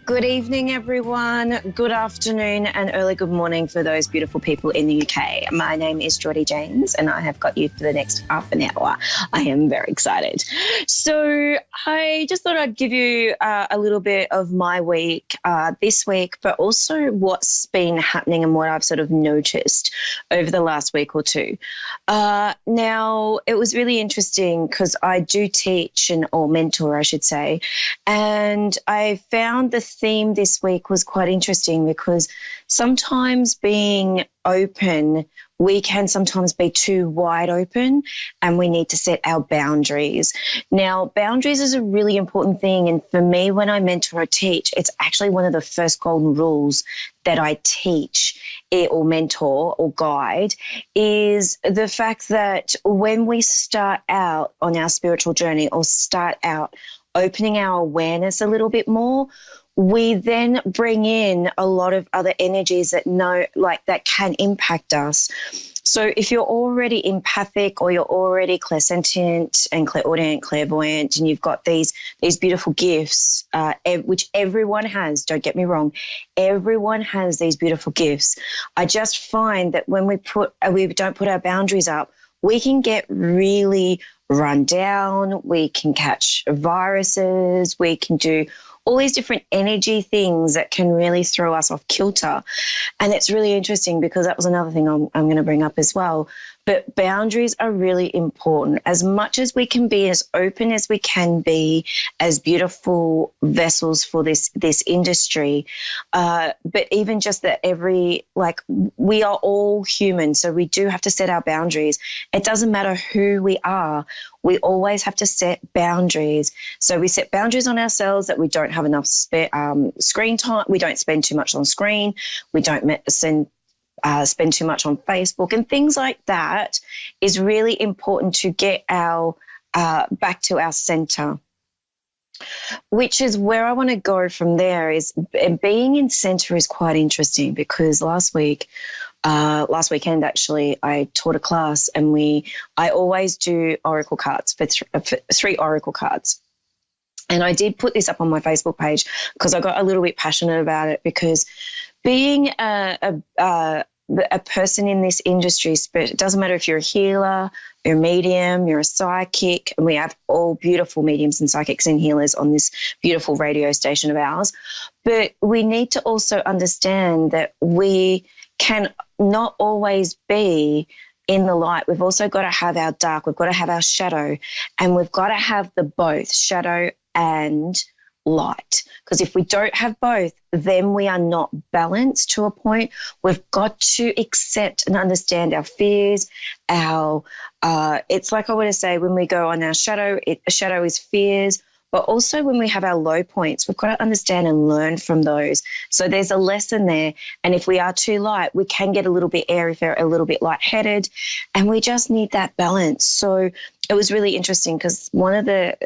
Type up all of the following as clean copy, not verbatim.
Good evening, everyone. Good afternoon and early good morning for those beautiful people in the UK. My name is Jordie James and I have got you for the next half an hour. I am very excited. So I just thought I'd give you a little bit of my week this week, but also what's been happening and what I've sort of noticed over the last week or two. Now, it was really interesting because I do teach or mentor, I should say, and I found the theme this week was quite interesting because sometimes being open, we can sometimes be too wide open and we need to set our boundaries. Now, boundaries is a really important thing. And for me, when I mentor or teach, it's actually one of the first golden rules that I teach or mentor or guide is the fact that when we start out on our spiritual journey or start out opening our awareness a little bit more, we then bring in a lot of other energies that that can impact us. So if you're already empathic or you're already clairsentient and clairaudient, clairvoyant, and you've got these beautiful gifts, which everyone has, don't get me wrong, everyone has these beautiful gifts. I just find that when we don't put our boundaries up, we can get really run down, we can catch viruses, we can do all these different energy things that can really throw us off kilter. And it's really interesting because that was another thing I'm going to bring up as well. But boundaries are really important. As much as we can be as open as we can be, as beautiful vessels for this industry, but even just that we are all human, so we do have to set our boundaries. It doesn't matter who we are. We always have to set boundaries. So we set boundaries on ourselves that we don't have enough screen time. We don't spend too much on screen. We don't spend too much on Facebook and things like that is really important to get our back to our center, which is where I want to go from there. Is being in center is quite interesting because last weekend actually I taught a class and I always do oracle cards for 3 oracle cards. And I did put this up on my Facebook page because I got a little bit passionate about it because being a person in this industry, it doesn't matter if you're a healer, you're a medium, you're a psychic, and we have all beautiful mediums and psychics and healers on this beautiful radio station of ours. But we need to also understand that we can not always be in the light. We've also got to have our dark, we've got to have our shadow, and we've got to have the both shadow and light, because if we don't have both, then we are not balanced to a point. We've got to accept and understand our fears, it's like I want to say when we go on our shadow, a shadow is fears, but also when we have our low points, we've got to understand and learn from those. So there's a lesson there. And if we are too light, we can get a little bit airy, a little bit lightheaded, and we just need that balance. So it was really interesting because one of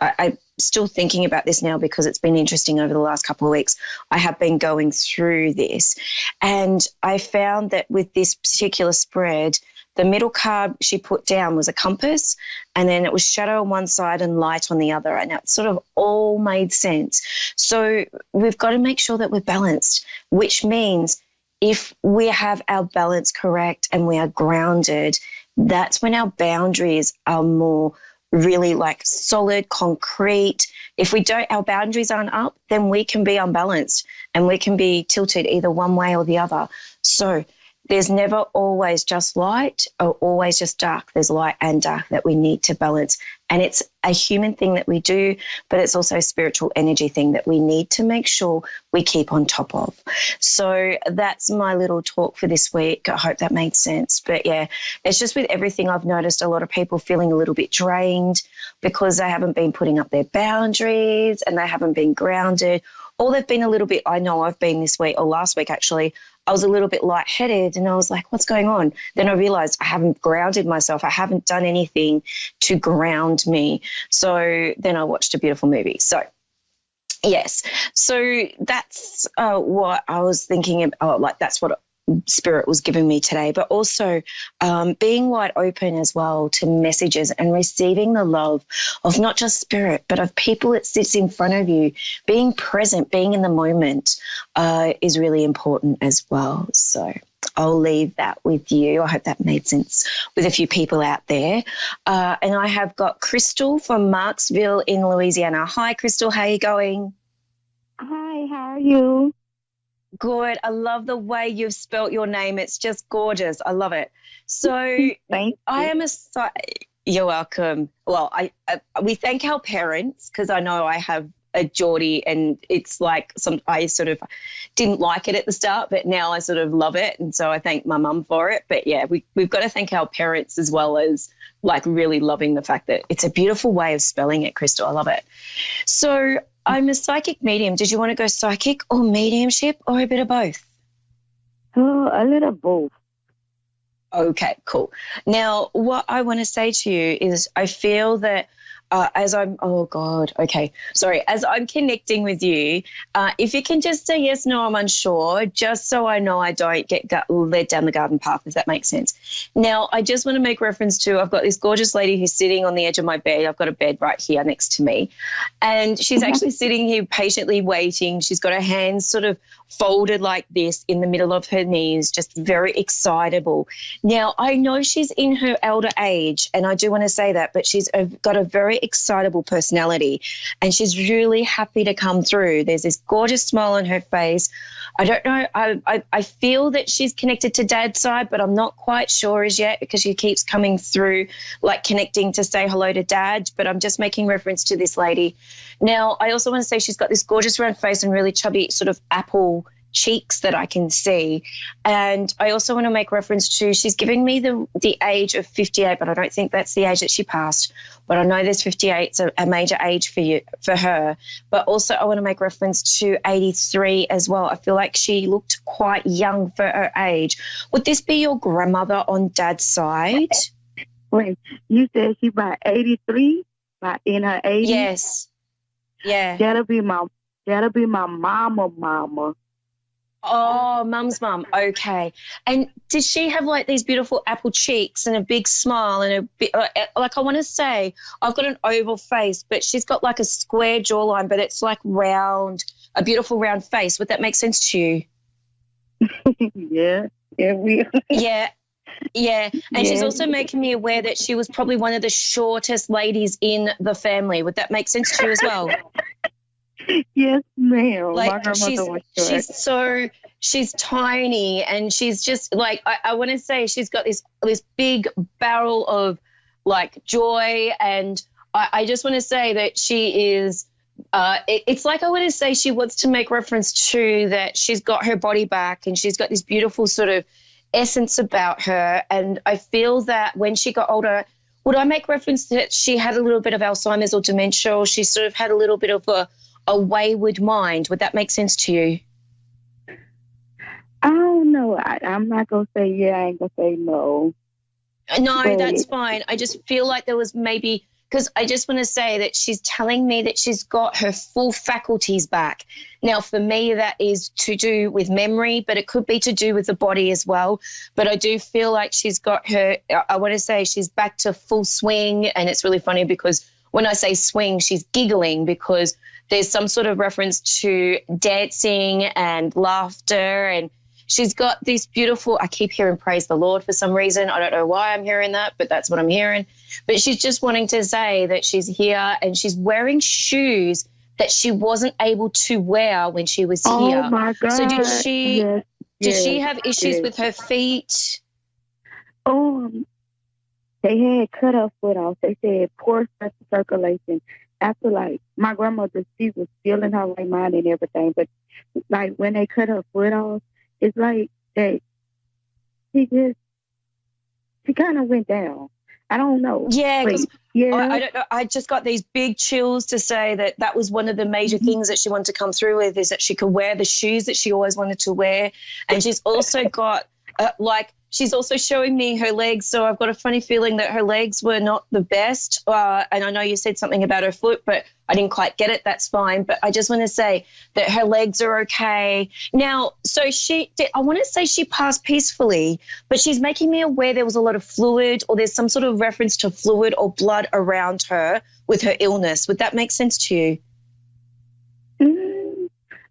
I'm still thinking about this now because it's been interesting over the last couple of weeks. I have been going through this and I found that with this particular spread, the middle card she put down was a compass, and then it was shadow on one side and light on the other, and it sort of all made sense. So we've got to make sure that we're balanced, which means if we have our balance correct and we are grounded, that's when our boundaries are more really like solid, concrete. If our boundaries aren't up, then we can be unbalanced and we can be tilted either one way or the other. So there's never always just light or always just dark. There's light and dark that we need to balance. And it's a human thing that we do, but it's also a spiritual energy thing that we need to make sure we keep on top of. So that's my little talk for this week. I hope that made sense. But yeah, it's just with everything I've noticed a lot of people feeling a little bit drained because they haven't been putting up their boundaries and they haven't been grounded. Or they've been a little bit, I know I've been this week or last week actually, I was a little bit lightheaded and I was like, what's going on? Then I realized I haven't grounded myself. I haven't done anything to ground me. So then I watched a beautiful movie. So yes. So that's what I was thinking about. That's what Spirit was giving me today, but also being wide open as well to messages and receiving the love of not just Spirit, but of people that sits in front of you. Being present, being in the moment is really important as well. So I'll leave that with you. I hope that made sense with a few people out there. And I have got Crystal from Marksville in Louisiana. Hi, Crystal. How are you going? Hi, how are you? Good. I love the way you've spelt your name. It's just gorgeous. I love it. So Thank I you. am you're welcome. Well, we thank our parents because I know I have a Jordie and it's like I sort of didn't like it at the start, but now I sort of love it. And so I thank my mum for it. But yeah, we've got to thank our parents as well as like really loving the fact that it's a beautiful way of spelling it, Crystal. I love it. So I'm a psychic medium. Did you want to go psychic or mediumship or a bit of both? Oh, a little both. Okay, cool. Now, what I want to say to you is I feel that as I'm connecting with you, if you can just say yes, no, I'm unsure, just so I know I don't get led down the garden path, if that makes sense. Now, I just want to make reference to I've got this gorgeous lady who's sitting on the edge of my bed. I've got a bed right here next to me, and she's actually sitting here patiently waiting. She's got her hands sort of folded like this in the middle of her knees, just very excitable. Now, I know she's in her elder age, and I do want to say that, but she's got a very excitable personality, and she's really happy to come through. There's this gorgeous smile on her face. I don't know. I feel that she's connected to Dad's side, but I'm not quite sure as yet because she keeps coming through, like connecting to say hello to Dad, but I'm just making reference to this lady. Now, I also want to say she's got this gorgeous round face and really chubby sort of apple cheeks that I can see. And I also want to make reference to she's giving me the age of 58, but I don't think that's the age that she passed. But I know there's 58, so a major age for her. But also I want to make reference to 83 as well. I feel like she looked quite young for her age. Would this be your grandmother on Dad's side? Wait, you said she about 83, about in her 80s? Yes. Yeah. That'll be my mama. Oh, mum's mum. Okay. And did she have like these beautiful apple cheeks and a big smile and a bit like I want to say I've got an oval face, but she's got like a square jawline, but it's like round, a beautiful round face. Would that make sense to you? Yeah. Yeah. Yeah. And she's also making me aware that she was probably one of the shortest ladies in the family. Would that make sense to you as well? Yes, ma'am. Like my grandmother was short. she's tiny, and she's just like I want to say she's got this big barrel of like joy, and I just want to say that she is. It's like I want to say she wants to make reference to that she's got her body back, and she's got this beautiful sort of essence about her, and I feel that when she got older. Would I make reference that she had a little bit of Alzheimer's or dementia, or she sort of had a little bit of a wayward mind? Would that make sense to you? I don't know. I'm not going to say yeah. I ain't going to say no. No, But that's fine. I just feel like there was maybe because I just want to say that she's telling me that she's got her full faculties back. Now, for me, that is to do with memory, but it could be to do with the body as well. But I do feel like she's got her, I want to say she's back to full swing. And it's really funny because when I say swing, she's giggling because there's some sort of reference to dancing and laughter, and she's got this beautiful, I keep hearing praise the Lord for some reason. I don't know why I'm hearing that, but that's what I'm hearing. But she's just wanting to say that she's here and she's wearing shoes that she wasn't able to wear when she was here. oh my God. So did she Yes, have issues yes. with her feet? Oh, they had cut her foot off. They said poor circulation. After like my grandmother, she was still in her right mind and everything, but like when they cut her foot off, it's like that she kind of went down. I don't know. Yeah, because Yeah. I don't know. I just got these big chills to say that was one of the major things that she wanted to come through with, is that she could wear the shoes that she always wanted to wear. And she's also got Like she's also showing me her legs, so I've got a funny feeling that her legs were not the best. And I know you said something about her foot, but I didn't quite get it. That's fine. But I just want to say that her legs are okay. Now, so I want to say she passed peacefully, but she's making me aware there was a lot of fluid or there's some sort of reference to fluid or blood around her with her illness. Would that make sense to you?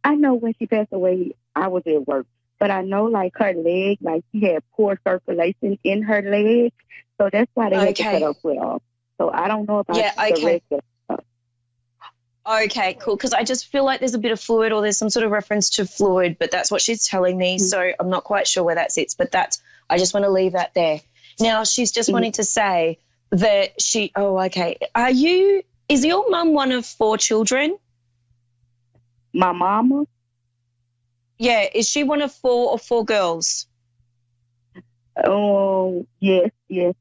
I know when she passed away, I was at work. But I know, like, her leg, like, she had poor circulation in her leg. So that's why they had to cut her foot off. So I don't know about the rest of stuff. Okay, cool. Because I just feel like there's a bit of fluid or there's some sort of reference to fluid, but that's what she's telling me. Mm-hmm. So I'm not quite sure where that sits, but I just want to leave that there. Now, she's just wanting to say that is your mum one of 4 children? My mama? Yeah, is she one of 4 or 4 girls? Oh, yes. Yeah,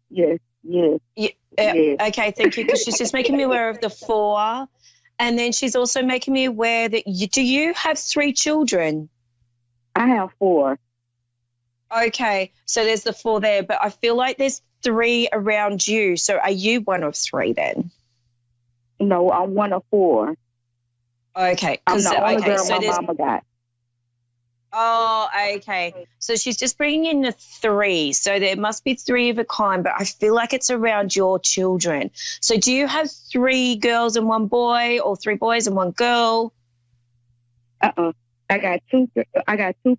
okay, thank you, because she's just making me aware of the 4. And then she's also making me aware that do you have 3 children? I have 4. Okay, so there's the 4 there, but I feel like there's 3 around you. So are you one of 3 then? No, I'm one of 4. Okay. I'm the only girl my mama got. Oh, okay. So she's just bringing in the 3. So there must be 3 of a kind, but I feel like it's around your children. So do you have 3 girls and 1 boy or 3 boys and 1 girl? I got 2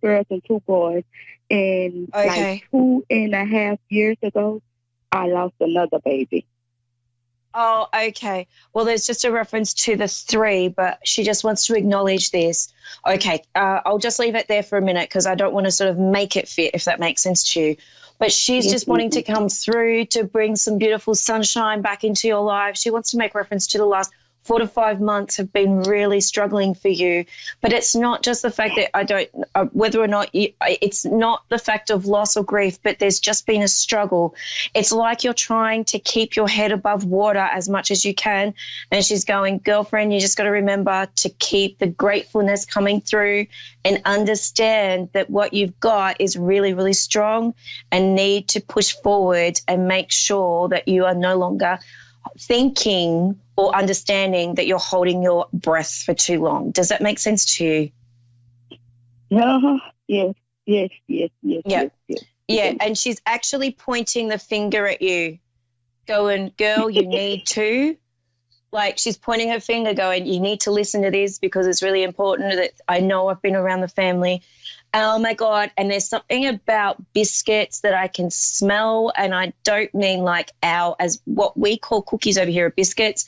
girls and 2 boys. And like 2.5 years ago, I lost another baby. Oh, okay. Well, there's just a reference to the 3, but she just wants to acknowledge this. Okay, I'll just leave it there for a minute because I don't want to sort of make it fit, if that makes sense to you. But she's just wanting to come through to bring some beautiful sunshine back into your life. She wants to make reference to the last 4 to 5 months have been really struggling for you. But it's not just the fact that whether or not it's not the fact of loss or grief, but there's just been a struggle. It's like you're trying to keep your head above water as much as you can. And she's going, girlfriend, you just got to remember to keep the gratefulness coming through and understand that what you've got is really, really strong and need to push forward and make sure that you are no longer thinking or understanding that you're holding your breath for too long. Does that make sense to you? Yes. Yeah, and she's actually pointing the finger at you, going, girl, you need to. Like she's pointing her finger going, you need to listen to this because it's really important that I know I've been around the family. Oh, my God, and there's something about biscuits that I can smell, and I don't mean like as what we call cookies over here are biscuits.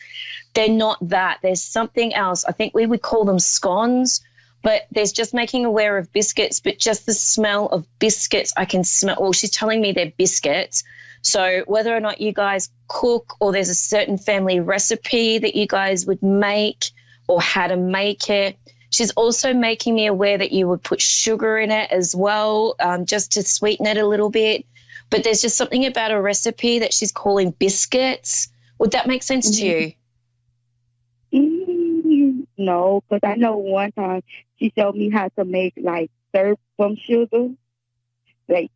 They're not that. There's something else. I think we would call them scones, but there's just making aware of biscuits, but just the smell of biscuits I can smell. Well, she's telling me they're biscuits. So whether or not you guys cook or there's a certain family recipe that you guys would make or how to make it. She's also making me aware that you would put sugar in it as well, just to sweeten it a little bit. But there's just something about a recipe that she's calling biscuits. Would that make sense to you? No, because I know one time she showed me how to make, like, syrup from sugar. Like,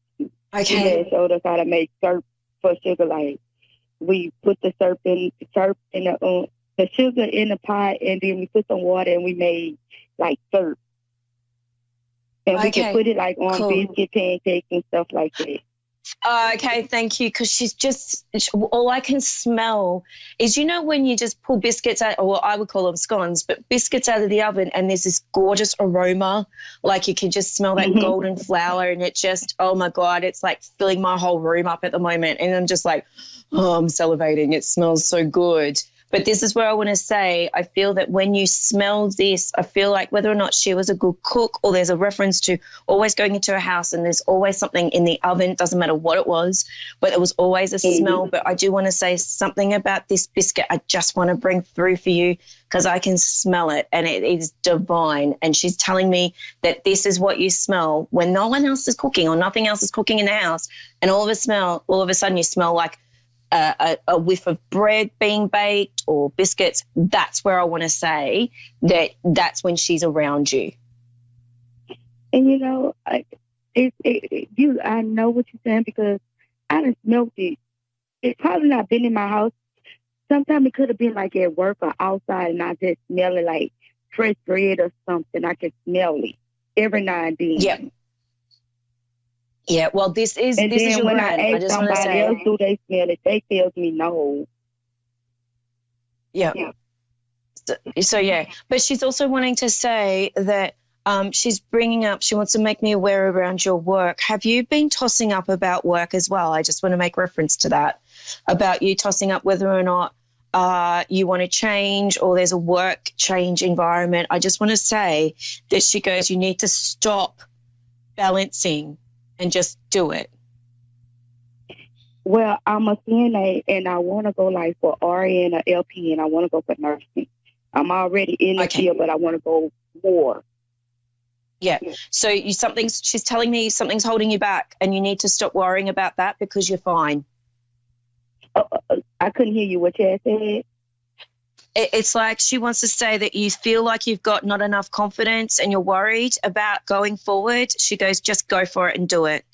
she had showed us how to make syrup for sugar. Like, we put the syrup in the sugar in the pot, and then we put some water, and we made like syrup. And we can put it like on biscuit pancakes and stuff like that. Okay, thank you, because she's just, all I can smell is, you know, when you just pull biscuits out, or I would call them scones, but biscuits out of the oven and there's this gorgeous aroma, like you can just smell that golden flour and it just, oh my God, it's like filling my whole room up at the moment. And I'm just like, oh, I'm salivating. It smells so good. But this is where I want to say, I feel that when you smell this, I feel like whether or not she was a good cook or there's a reference to always going into her house and there's always something in the oven, doesn't matter what it was, but there was always a smell. But I do want to say something about this biscuit I just want to bring through for you because I can smell it and it is divine. And she's telling me that this is what you smell when no one else is cooking or nothing else is cooking in the house. And all of a sudden you smell like a whiff of bread being baked or biscuits. That's where I want to say that's when she's around you. And, you know, I know what you're saying because I done smelled it. It's probably not been in my house. Sometimes it could have been like at work or outside, and I just smell it like fresh bread or something. I can smell it every now and then. Yeah. Yeah, well, this is your when brand. I ask just want to somebody else, say, do they smell it? They tells me no. yeah. So yeah, but she's also wanting to say that she's bringing up, she wants to make me aware around your work. Have you been tossing up about work as well? I just want to make reference to that, about you tossing up whether or not you want to change or there's a work change environment. I just want to say that she goes, you need to stop balancing and just do it. Well, I'm a CNA and I want to go like for RN or LP and I want to go for nursing. I'm already in the field, but I want to go more. Yeah. So she's telling me something's holding you back and you need to stop worrying about that because you're fine. I couldn't hear you. What you had said? It's like she wants to say that you feel like you've got not enough confidence and you're worried about going forward. She goes, just go for it and do it.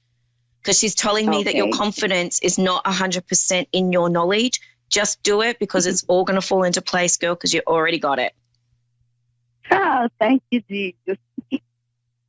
Because she's telling me that your confidence is not 100% in your knowledge. Just do it because it's all going to fall into place, girl, because you already got it. Oh, thank you, Jesus.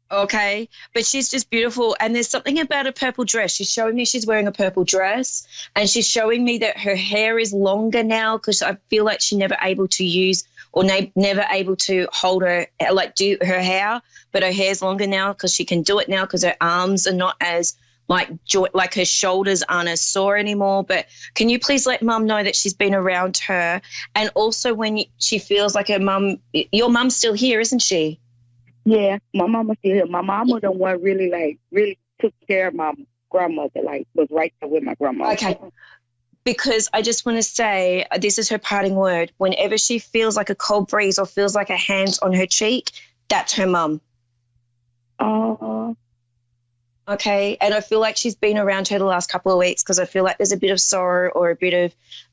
Okay, but she's just beautiful. And there's something about a purple dress. She's showing me she's wearing a purple dress and she's showing me that her hair is longer now because I feel like she's never able to use or never able to hold her, like do her hair, but her hair's longer now because she can do it now because her arms are not as like her shoulders aren't as sore anymore. But can you please let Mum know that she's been around her? And also when she feels like her mum, your mum's still here, isn't she? Yeah, my mama's still here. My mama the one really took care of my grandmother, like was right there with my grandmother. Okay. Because I just want to say, this is her parting word. Whenever she feels like a cold breeze or feels like a hand on her cheek, that's her mum. Okay, and I feel like she's been around her the last couple of weeks because I feel like there's a bit of sorrow or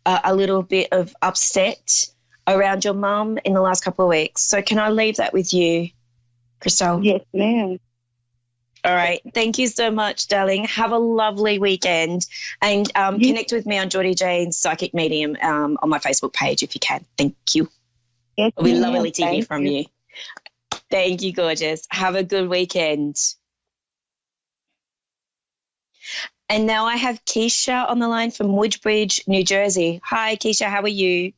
a little bit of upset around your mum in the last couple of weeks. So can I leave that with you, Christelle? Yes, ma'am. All right. Thank you so much, darling. Have a lovely weekend and connect with me on Jordie Jane's Psychic Medium on my Facebook page if you can. Thank you. Yes, it'll be lovely to hear from you. Thank you, gorgeous. Have a good weekend. And now I have Keisha on the line from Woodbridge, New Jersey. Hi, Keisha. How are you?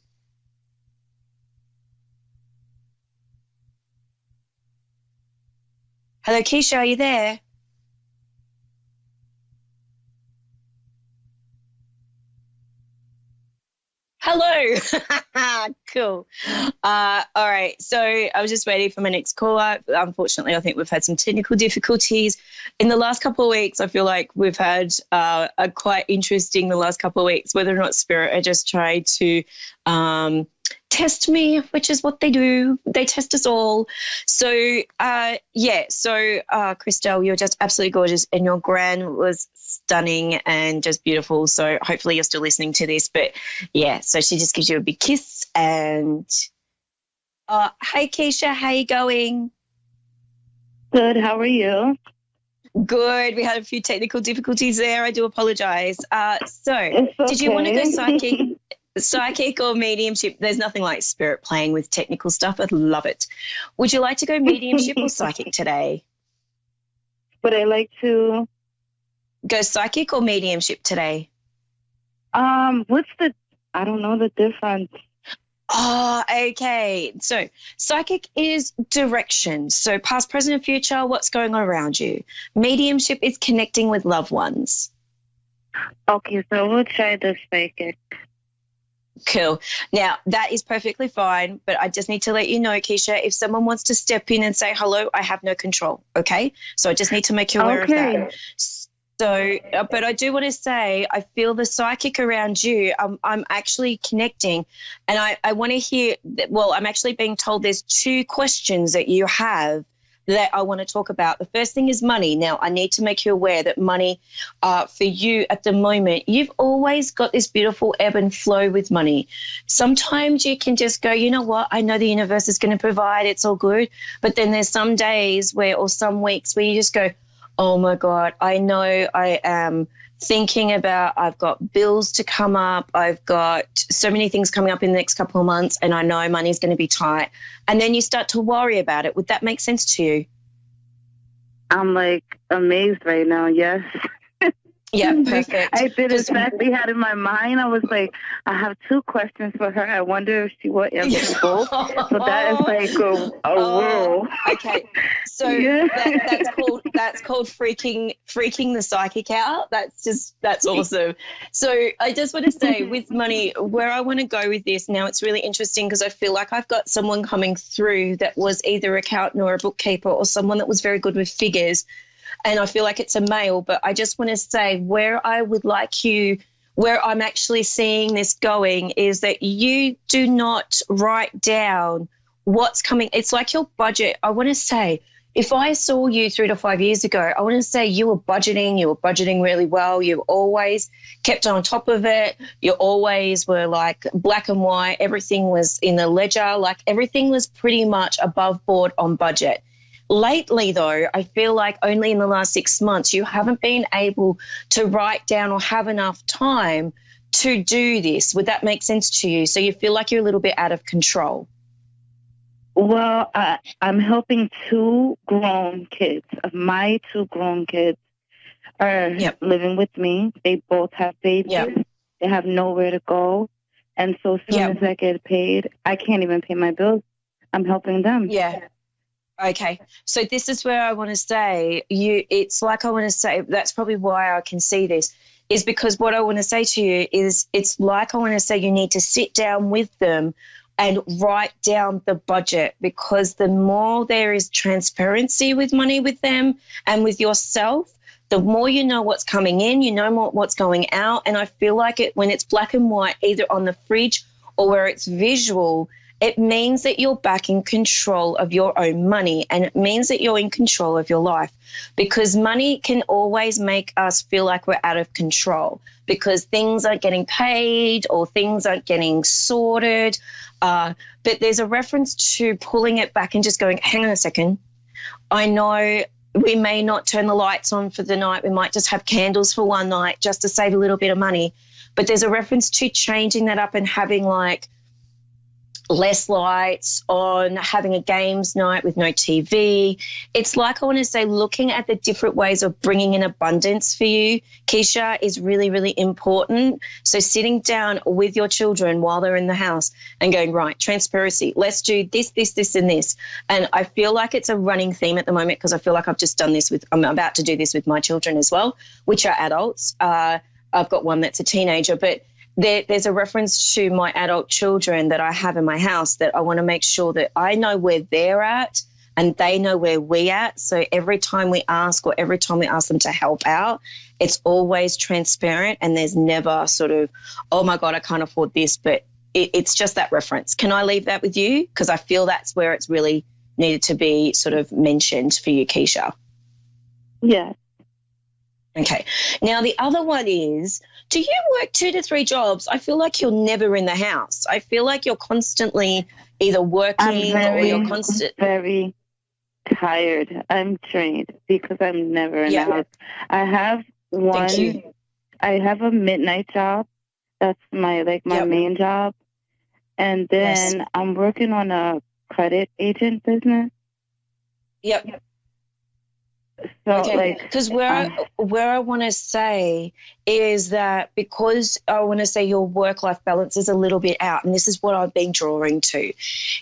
Hello, Keisha. Are you there? Hello. Cool. All right. So I was just waiting for my next caller. Unfortunately, I think we've had some technical difficulties. In the last couple of weeks, I feel like we've had a quite interesting the last couple of weeks, whether or not Spirit are just trying to test me, which is what they do. They test us all. So, Christelle, you're just absolutely gorgeous and your gran was stunning and just beautiful. So hopefully you're still listening to this. But, yeah, so she just gives you a big kiss and hey, Keisha, how you going? Good. How are you? Good. We had a few technical difficulties there. I do apologize. Okay. Did you want to go psychic or mediumship? There's nothing like Spirit playing with technical stuff. I love it. Would you like to go mediumship or psychic today? Would I like to go psychic or mediumship today? I don't know the difference. Oh, okay. So psychic is direction. So past, present, and future, what's going on around you. Mediumship is connecting with loved ones. Okay, so we'll try the psychic. Cool. Now, that is perfectly fine, but I just need to let you know, Keisha, if someone wants to step in and say hello, I have no control, okay? So I just need to make you aware of that. So, but I do want to say I feel the psychic around you. I'm actually connecting and I want to hear, well, I'm actually being told there's 2 questions that you have that I want to talk about. The first thing is money. Now, I need to make you aware that money for you at the moment, you've always got this beautiful ebb and flow with money. Sometimes you can just go, you know what, I know the universe is going to provide, it's all good. But then there's some days where, or some weeks where you just go, Oh my God. I know I am thinking about, I've got bills to come up. I've got so many things coming up in the next couple of months, and I know money's going to be tight. And then you start to worry about it. Would that make sense to you? I'm like amazed right now. Yes. Yeah, perfect. I did exactly had in my mind. I was like, I have two questions for her. I wonder if she will answer both. So that is like whoa. Okay, so that's called freaking the psychic out. That's awesome. So I just want to say, with money, where I want to go with this now, it's really interesting because I feel like I've got someone coming through that was either an accountant or a bookkeeper or someone that was very good with figures. And I feel like it's a male, but I just want to say where I'm actually seeing this going is that you do not write down what's coming. It's like your budget. I want to say, if I saw you 3 to 5 years ago, I want to say you were budgeting really well. You always kept on top of it. You always were like black and white. Everything was in the ledger. Like everything was pretty much above board on budget. Lately, though, I feel like only in the last 6 months you haven't been able to write down or have enough time to do this. Would that make sense to you? So you feel like you're a little bit out of control? Well, I'm helping two grown kids. My two grown kids are living with me. They both have babies. Yep. They have nowhere to go. And so as soon as I get paid, I can't even pay my bills. I'm helping them. Yeah. Okay, so this is where I want to say it's like I want to say, that's probably why I can see this, is because what I want to say to you is it's like I want to say you need to sit down with them and write down the budget, because the more there is transparency with money with them and with yourself, the more you know what's coming in, you know more what's going out. And I feel like when it's black and white, either on the fridge or where it's visual, it means that you're back in control of your own money, and it means that you're in control of your life, because money can always make us feel like we're out of control because things aren't getting paid or things aren't getting sorted. But there's a reference to pulling it back and just going, hang on a second. I know we may not turn the lights on for the night. We might just have candles for one night just to save a little bit of money. But there's a reference to changing that up and having like less lights on, having a games night with no TV. It's like I want to say looking at the different ways of bringing in abundance for you, Keisha, is really, really important. So sitting down with your children while they're in the house and going, right, transparency, let's do this, this, this, and this. And I feel like it's a running theme at the moment because I feel like I've just done this I'm about to do this with my children as well, which are adults. I've got one that's a teenager, but there's a reference to my adult children that I have in my house that I want to make sure that I know where they're at and they know where we're at. So every time we ask them to help out, it's always transparent and there's never sort of, oh, my God, I can't afford this. But it's just that reference. Can I leave that with you? Because I feel that's where it's really needed to be sort of mentioned for you, Keisha. Yeah. Okay. Now, the other one is, do you work 2 to 3 jobs? I feel like you're never in the house. I feel like you're constantly either working or you're very tired. I'm drained because I'm never in the house. I have I have a midnight job. That's my main job. And then I'm working on a credit agent business. Yep. So, because where I want to say is that because I want to say your work-life balance is a little bit out, and this is what I've been drawing to.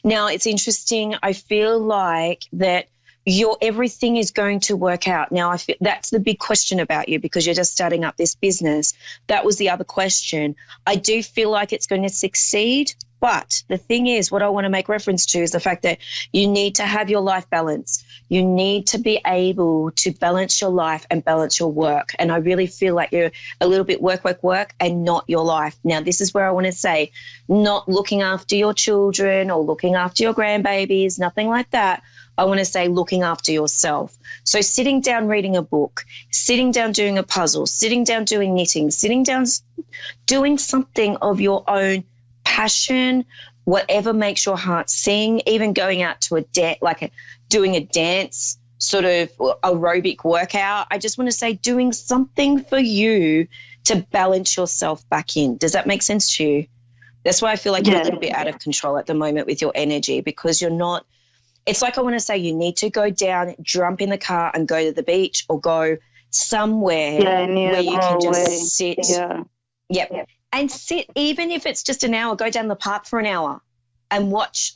Now, it's interesting. I feel like that everything is going to work out. Now, I feel that's the big question about you because you're just starting up this business. That was the other question. I do feel like it's going to succeed. But the thing is, what I want to make reference to is the fact that you need to have your life balance. You need to be able to balance your life and balance your work. And I really feel like you're a little bit work, and not your life. Now, this is where I want to say not looking after your children or looking after your grandbabies, nothing like that. I want to say looking after yourself. So sitting down reading a book, sitting down doing a puzzle, sitting down doing knitting, sitting down doing something of your own passion, whatever makes your heart sing, even going out to doing a dance sort of aerobic workout. I just want to say doing something for you to balance yourself back in. Does that make sense to you? That's why I feel like you're a little bit out of control at the moment with your energy, because you're not – it's like I want to say you need to go down, jump in the car and go to the beach or go somewhere where you can just sit. Yep. And sit, even if it's just an hour, go down the park for an hour and watch,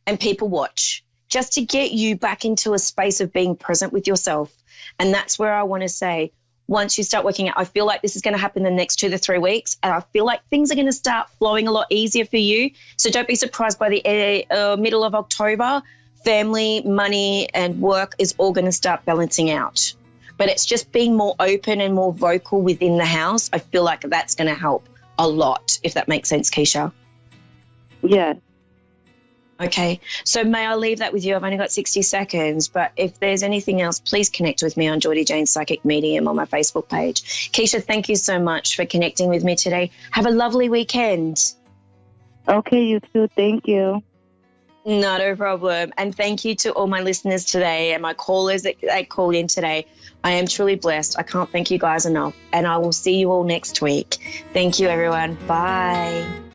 and people watch, just to get you back into a space of being present with yourself. And that's where I want to say, once you start working out, I feel like this is going to happen the next 2 to 3 weeks, and I feel like things are going to start flowing a lot easier for you. So don't be surprised by the middle of October. Family, money, and work is all going to start balancing out. But it's just being more open and more vocal within the house. I feel like that's going to help a lot, if that makes sense, Keisha. Yeah. Okay, so may I leave that with you? I've only got 60 seconds, but if there's anything else, please connect with me on Jordie Jane Psychic Medium on my Facebook page. Keisha, thank you so much for connecting with me today. Have a lovely weekend. Okay, you too. Thank you. Not a problem. And thank you to all my listeners today and my callers that called in today. I am truly blessed. I can't thank you guys enough. And I will see you all next week. Thank you, everyone. Bye.